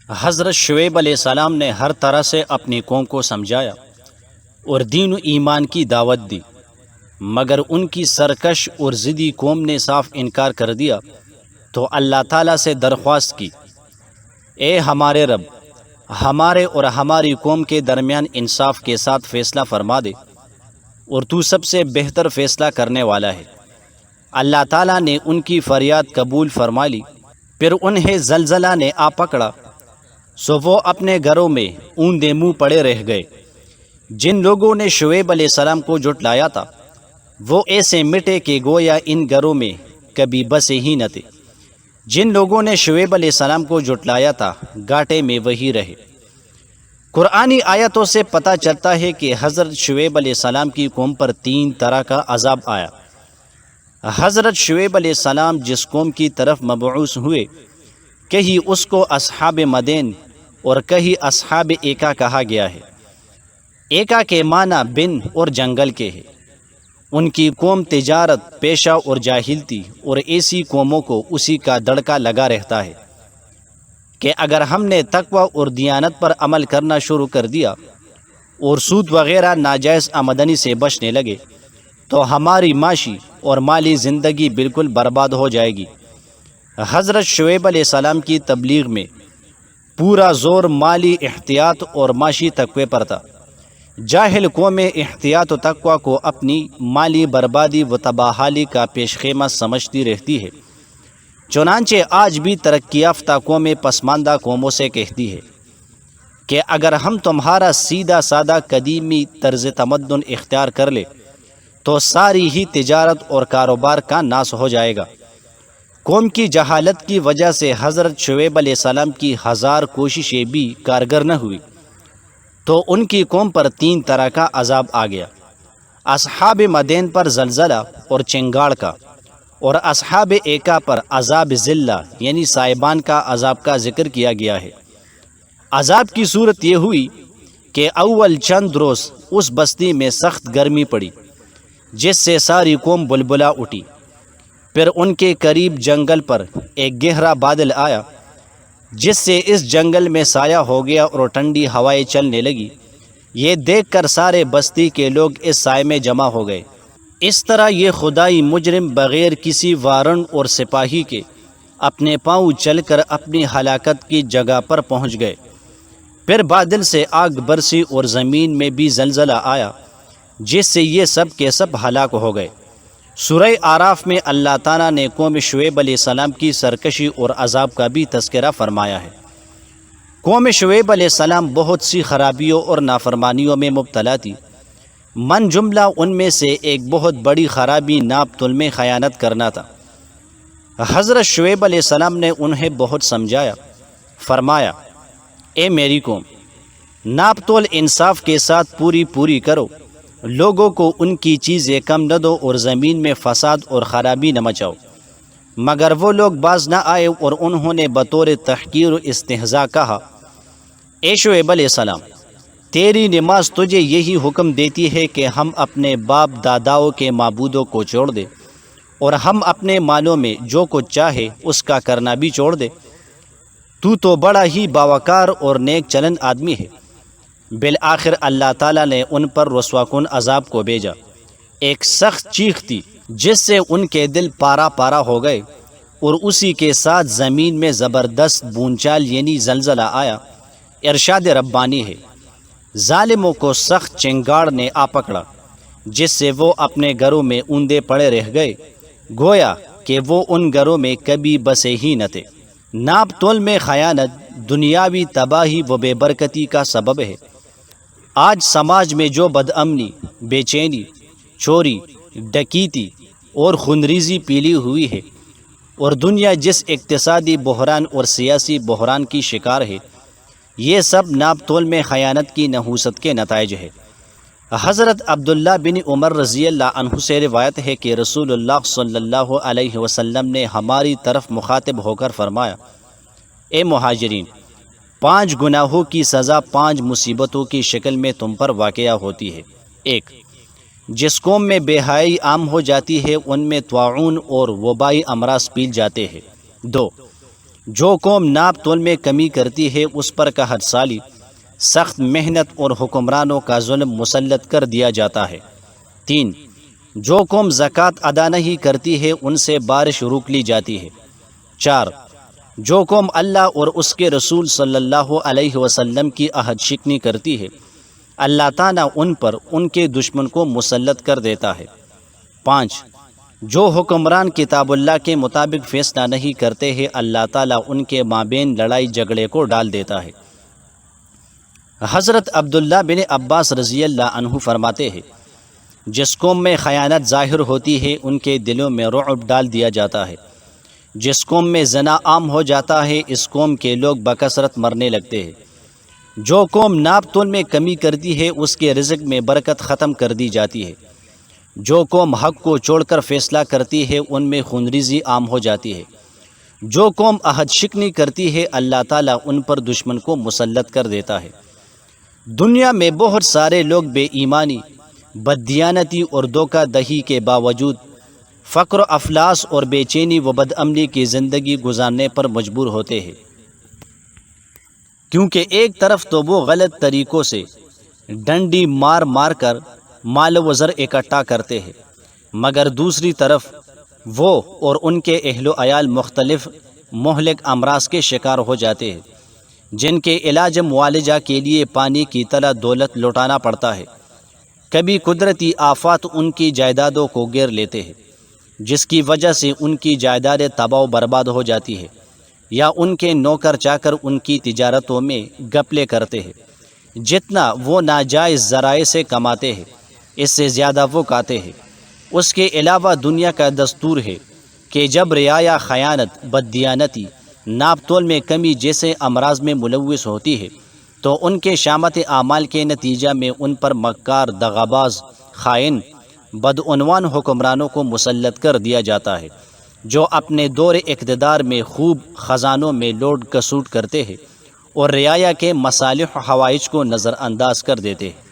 حضرت شعیب علیہ السلام نے ہر طرح سے اپنی قوم کو سمجھایا اور دین و ایمان کی دعوت دی، مگر ان کی سرکش اور ضدی قوم نے صاف انکار کر دیا تو اللہ تعالیٰ سے درخواست کی، اے ہمارے رب، ہمارے اور ہماری قوم کے درمیان انصاف کے ساتھ فیصلہ فرما دے، اور تو سب سے بہتر فیصلہ کرنے والا ہے۔ اللہ تعالیٰ نے ان کی فریاد قبول فرما لی۔ پھر انہیں زلزلہ نے آ پکڑا، سو وہ اپنے گھروں میں اوندے منہ پڑے رہ گئے۔ جن لوگوں نے شعیب علیہ السلام کو جھٹلایا تھا وہ ایسے مٹے کہ گویا ان گھروں میں کبھی بسے ہی نہ تھے۔ جن لوگوں نے شعیب علیہ السلام کو جھٹلایا تھا گھاٹے میں وہی رہے۔ قرآنی آیتوں سے پتہ چلتا ہے کہ حضرت شعیب علیہ السلام کی قوم پر 3 طرح کا عذاب آیا۔ حضرت شعیب علیہ السلام جس قوم کی طرف مبعوث ہوئے، کہیں اس کو اصحاب مدین اور کہیں اصحاب ایکا کہا گیا ہے۔ ایکا کے معنی بن اور جنگل کے ہے۔ ان کی قوم تجارت پیشہ اور جاہل تھی، اور ایسی قوموں کو اسی کا دڑکا لگا رہتا ہے کہ اگر ہم نے تقوی اور دیانت پر عمل کرنا شروع کر دیا اور سود وغیرہ ناجائز آمدنی سے بچنے لگے تو ہماری معاشی اور مالی زندگی بالکل برباد ہو جائے گی۔ حضرت شعیب علیہ السلام کی تبلیغ میں پورا زور مالی احتیاط اور معاشی تقوی پر تھا۔ جاہل قومیں احتیاط و تقوی کو اپنی مالی بربادی و تباہی کا پیش خیمہ سمجھتی رہتی ہے۔ چنانچہ آج بھی ترقی یافتہ قومیں پسماندہ قوموں سے کہتی ہے کہ اگر ہم تمہارا سیدھا سادہ قدیمی طرز تمدن اختیار کر لے تو ساری ہی تجارت اور کاروبار کا ناس ہو جائے گا۔ قوم کی جہالت کی وجہ سے حضرت شعیب علیہ السلام کی 1000 کوششیں بھی کارگر نہ ہوئی تو ان کی قوم پر 3 طرح کا عذاب آ گیا۔ اصحاب مدین پر زلزلہ اور چنگاڑ کا، اور اصحاب ایکا پر عذاب ذلہ یعنی سائبان کا عذاب کا ذکر کیا گیا ہے۔ عذاب کی صورت یہ ہوئی کہ اول چند روز اس بستی میں سخت گرمی پڑی جس سے ساری قوم بلبلا اٹھی۔ پھر ان کے قریب جنگل پر ایک گہرا بادل آیا جس سے اس جنگل میں سایہ ہو گیا اور ٹھنڈی ہوائیں چلنے لگی۔ یہ دیکھ کر سارے بستی کے لوگ اس سائے میں جمع ہو گئے۔ اس طرح یہ خدائی مجرم بغیر کسی وارنٹ اور سپاہی کے اپنے پاؤں چل کر اپنی ہلاکت کی جگہ پر پہنچ گئے۔ پھر بادل سے آگ برسی اور زمین میں بھی زلزلہ آیا جس سے یہ سب کے سب ہلاک ہو گئے۔ سورہ اعراف میں اللہ تعالیٰ نے قوم شعیب علیہ السلام کی سرکشی اور عذاب کا بھی تذکرہ فرمایا ہے۔ قوم شعیب علیہ السلام بہت سی خرابیوں اور نافرمانیوں میں مبتلا تھی۔ من جملہ ان میں سے ایک بہت بڑی خرابی ناپ تول میں خیانت کرنا تھا۔ حضرت شعیب علیہ السلام نے انہیں بہت سمجھایا، فرمایا، اے میری قوم، ناپ تول انصاف کے ساتھ پوری کرو، لوگوں کو ان کی چیزیں کم نہ دو اور زمین میں فساد اور خرابی نہ مچاؤ۔ مگر وہ لوگ باز نہ آئے اور انہوں نے بطور تحقیر و استہزاء کہا، اے شعیب علیہ السلام، تیری نماز تجھے یہی حکم دیتی ہے کہ ہم اپنے باپ داداؤں کے معبودوں کو چھوڑ دیں اور ہم اپنے مالوں میں جو کچھ چاہے اس کا کرنا بھی چھوڑ دے۔ تو بڑا ہی باوقار اور نیک چلن آدمی ہے۔ بالآخر اللہ تعالیٰ نے ان پر رسوا کن عذاب کو بھیجا۔ ایک سخت چیخ تھی جس سے ان کے دل پارا ہو گئے، اور اسی کے ساتھ زمین میں زبردست بونچال یعنی زلزلہ آیا۔ ارشاد ربانی ہے، ظالموں کو سخت چنگاڑ نے آ پکڑا جس سے وہ اپنے گھروں میں اوندے پڑے رہ گئے، گویا کہ وہ ان گھروں میں کبھی بسے ہی نہ تھے۔ ناپ تول میں خیانت دنیاوی تباہی و بے برکتی کا سبب ہے۔ آج سماج میں جو بد امنی، بے چینی، چوری، ڈکیتی اور خونریزی پیلی ہوئی ہے، اور دنیا جس اقتصادی بحران اور سیاسی بحران کی شکار ہے، یہ سب ناپ تول میں خیانت کی نحوست کے نتائج ہے۔ حضرت عبداللہ بن عمر رضی اللہ عنہ سے روایت ہے کہ رسول اللہ صلی اللہ علیہ وسلم نے ہماری طرف مخاطب ہو کر فرمایا، اے مہاجرین، 5 گناہوں کی سزا 5 مصیبتوں کی شکل میں تم پر واقع ہوتی ہے۔ 1، جس قوم میں بے حیائی عام ہو جاتی ہے ان میں طاعون اور وبائی امراض پھیل جاتے ہیں۔ 2، جو قوم ناپ تول میں کمی کرتی ہے اس پر قحط سالی، سخت محنت اور حکمرانوں کا ظلم مسلط کر دیا جاتا ہے۔ 3، جو قوم زکوٰۃ ادا نہیں کرتی ہے ان سے بارش روک لی جاتی ہے۔ 4، جو قوم اللہ اور اس کے رسول صلی اللہ علیہ وسلم کی عہد شکنی کرتی ہے اللہ تعالیٰ ان پر ان کے دشمن کو مسلط کر دیتا ہے۔ 5، جو حکمران کتاب اللہ کے مطابق فیصلہ نہیں کرتے ہیں اللہ تعالیٰ ان کے مابین لڑائی جھگڑے کو ڈال دیتا ہے۔ حضرت عبداللہ بن عباس رضی اللہ عنہ فرماتے ہیں، جس قوم میں خیانت ظاہر ہوتی ہے ان کے دلوں میں رعب ڈال دیا جاتا ہے۔ جس قوم میں زنا عام ہو جاتا ہے اس قوم کے لوگ بکثرت مرنے لگتے ہیں۔ جو قوم ناپ تول میں کمی کرتی ہے اس کے رزق میں برکت ختم کر دی جاتی ہے۔ جو قوم حق کو چھوڑ کر فیصلہ کرتی ہے ان میں خونریزی عام ہو جاتی ہے۔ جو قوم عہد شکنی کرتی ہے اللہ تعالیٰ ان پر دشمن کو مسلط کر دیتا ہے۔ دنیا میں بہت سارے لوگ بے ایمانی، بددیانتی اور دھوکہ دہی کے باوجود فقر و افلاس اور بے چینی و بدامنی کی زندگی گزارنے پر مجبور ہوتے ہیں، کیونکہ ایک طرف تو وہ غلط طریقوں سے ڈنڈی مار مار کر مال و زر اکٹھا کرتے ہیں، مگر دوسری طرف وہ اور ان کے اہل و عیال مختلف مہلک امراض کے شکار ہو جاتے ہیں، جن کے علاج معالجہ کے لیے پانی کی طرح دولت لوٹانا پڑتا ہے۔ کبھی قدرتی آفات ان کی جائیدادوں کو گھیر لیتے ہیں، جس کی وجہ سے ان کی جائیدادیں تباہ و برباد ہو جاتی ہے، یا ان کے نوکر چاکر ان کی تجارتوں میں گھپلے کرتے ہیں۔ جتنا وہ ناجائز ذرائع سے کماتے ہیں اس سے زیادہ وہ کھاتے ہیں۔ اس کے علاوہ دنیا کا دستور ہے کہ جب رعایا خیانت، بددیانتی، ناپ تول میں کمی جیسے امراض میں ملوث ہوتی ہے تو ان کے شامت اعمال کے نتیجہ میں ان پر مکار، دغاباز، خائن، بدعنوان حکمرانوں کو مسلط کر دیا جاتا ہے، جو اپنے دور اقتدار میں خوب خزانوں میں لوٹ کسوٹ کرتے ہیں اور رعایا کے مصالح و حوائج کو نظر انداز کر دیتے ہیں۔